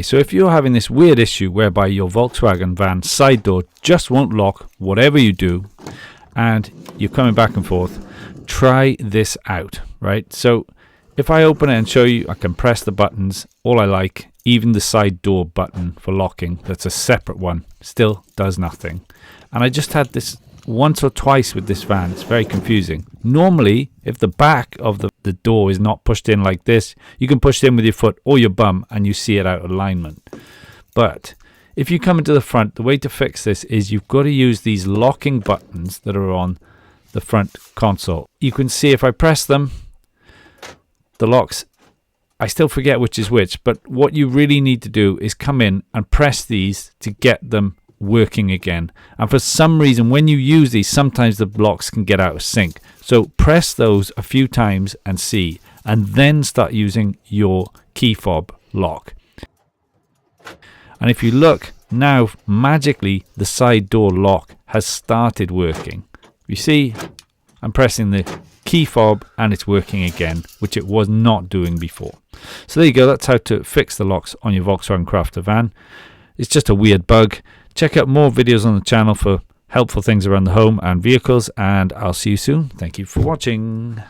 So if you're having this weird issue whereby your Volkswagen van side door just won't lock whatever you do, and you're coming back and forth, try this out, right? So if I open it and show you, I can press the buttons, all I like, even the side door button for locking, that's a separate one, still does nothing. And I just had this once or twice with this van. It's very confusing. Normally, if the back of the door is not pushed in like this, you can push it in with your foot or your bum and you see it out of alignment. But if you come into the front, the way to fix this is you've got to use these locking buttons that are on the front console. You can see if I press them, the locks, I still forget which is which, but what you really need to do is come in and press these to get them working again. And for some reason, when you use these, sometimes the blocks can get out of sync. So press those a few times and see, and then start using your key fob lock. And if you look now, magically the side door lock has started working. You see, I'm pressing the key fob and it's working again, which it was not doing before. So there you go. That's how to fix the locks on your Volkswagen Crafter van. It's just a weird bug. Check out more videos on the channel for helpful things around the home and vehicles, and I'll see you soon. Thank you for watching.